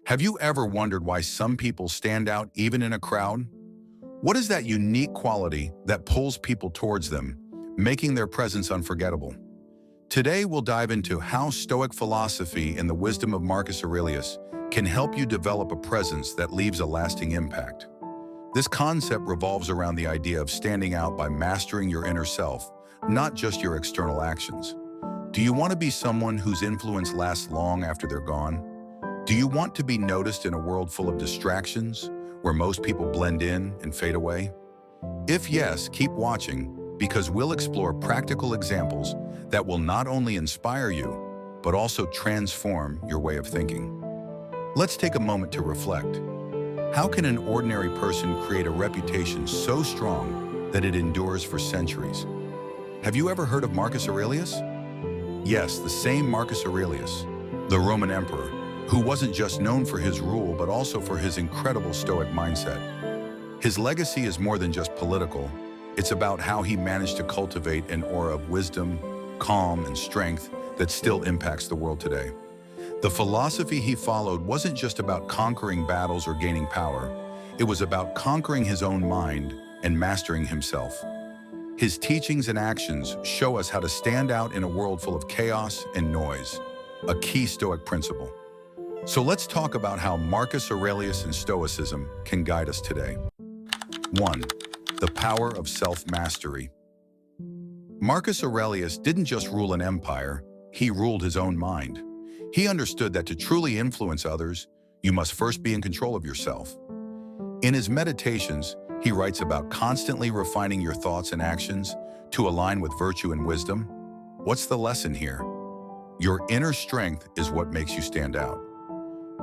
Have you ever wondered why some people stand out even in a crowd? What is that unique quality that pulls people towards them, making their presence unforgettable? Today, we'll dive into how Stoic philosophy and the wisdom of Marcus Aurelius can help you develop a presence that leaves a lasting impact. This concept revolves around the idea of standing out by mastering your inner self, not just your external actions. Do you want to be someone whose influence lasts long after they're gone? Do you want to be noticed in a world full of distractions, where most people blend in and fade away? If yes, keep watching, because we'll explore practical examples that will not only inspire you, but also transform your way of thinking. Let's take a moment to reflect. How can an ordinary person create a reputation so strong that it endures for centuries? Have you ever heard of Marcus Aurelius? Yes, the same Marcus Aurelius, the Roman emperor, who wasn't just known for his rule, but also for his incredible Stoic mindset. His legacy is more than just political. It's about how he managed to cultivate an aura of wisdom, calm, and strength that still impacts the world today. The philosophy he followed wasn't just about conquering battles or gaining power. It was about conquering his own mind and mastering himself. His teachings and actions show us how to stand out in a world full of chaos and noise, a key Stoic principle. So let's talk about how Marcus Aurelius and Stoicism can guide us today. 1. The power of self-mastery. Marcus Aurelius didn't just rule an empire, he ruled his own mind. He understood that to truly influence others, you must first be in control of yourself. In his meditations, he writes about constantly refining your thoughts and actions to align with virtue and wisdom. What's the lesson here? Your inner strength is what makes you stand out.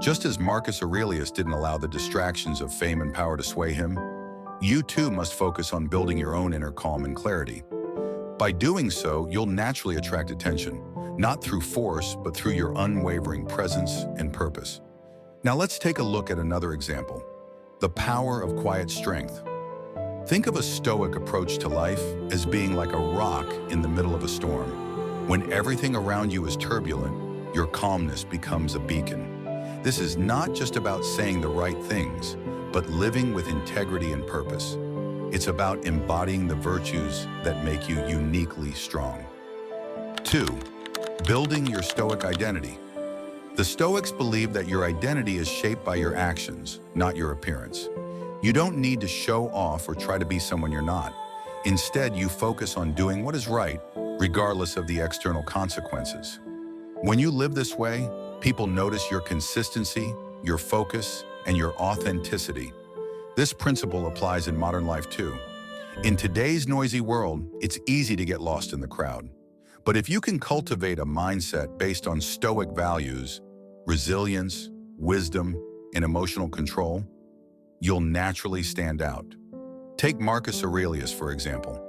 Just as Marcus Aurelius didn't allow the distractions of fame and power to sway him, you too must focus on building your own inner calm and clarity. By doing so, you'll naturally attract attention, not through force, but through your unwavering presence and purpose. Now let's take a look at another example, the power of quiet strength. Think of a Stoic approach to life as being like a rock in the middle of a storm. When everything around you is turbulent, your calmness becomes a beacon. This is not just about saying the right things, but living with integrity and purpose. It's about embodying the virtues that make you uniquely strong. 2. Building your Stoic identity. The Stoics believe that your identity is shaped by your actions, not your appearance. You don't need to show off or try to be someone you're not. Instead, you focus on doing what is right, regardless of the external consequences. When you live this way, people notice your consistency, your focus, and your authenticity. This principle applies in modern life too. In today's noisy world, it's easy to get lost in the crowd. But if you can cultivate a mindset based on Stoic values, resilience, wisdom, and emotional control, you'll naturally stand out. Take Marcus Aurelius, for example.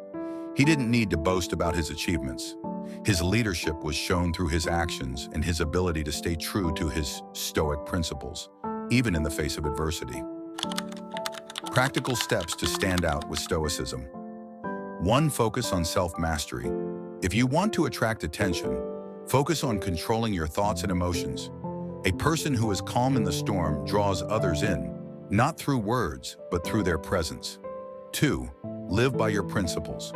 He didn't need to boast about his achievements. His leadership was shown through his actions and his ability to stay true to his Stoic principles, even in the face of adversity. Practical steps to stand out with Stoicism. 1. Focus on self-mastery. If you want to attract attention, focus on controlling your thoughts and emotions. A person who is calm in the storm draws others in, not through words, but through their presence. 2. Live by your principles.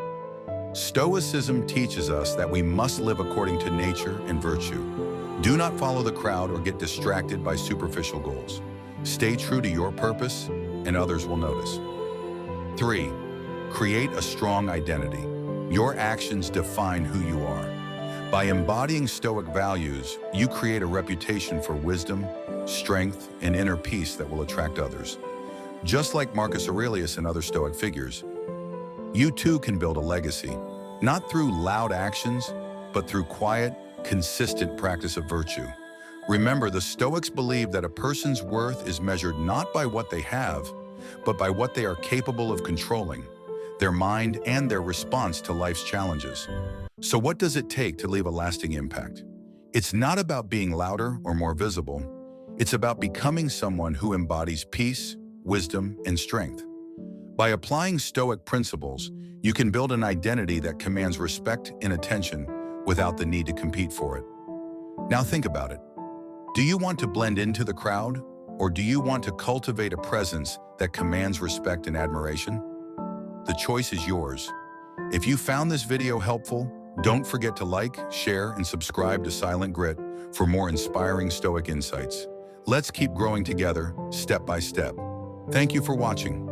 Stoicism teaches us that we must live according to nature and virtue. Do not follow the crowd or get distracted by superficial goals. Stay true to your purpose, and others will notice. 3. Create a strong identity. Your actions define who you are. By embodying Stoic values, you create a reputation for wisdom, strength, and inner peace that will attract others. Just like Marcus Aurelius and other Stoic figures, you too can build a legacy, not through loud actions, but through quiet, consistent practice of virtue. Remember, the Stoics believe that a person's worth is measured not by what they have, but by what they are capable of controlling, their mind and their response to life's challenges. So what does it take to leave a lasting impact? It's not about being louder or more visible. It's about becoming someone who embodies peace, wisdom, and strength. By applying Stoic principles, you can build an identity that commands respect and attention without the need to compete for it. Now think about it. Do you want to blend into the crowd, Or do you want to cultivate a presence that commands respect and admiration? The choice is yours. If you found this video helpful, don't forget to like, share, and subscribe to Silent Grit for more inspiring Stoic insights. Let's keep growing together, step by step. Thank you for watching.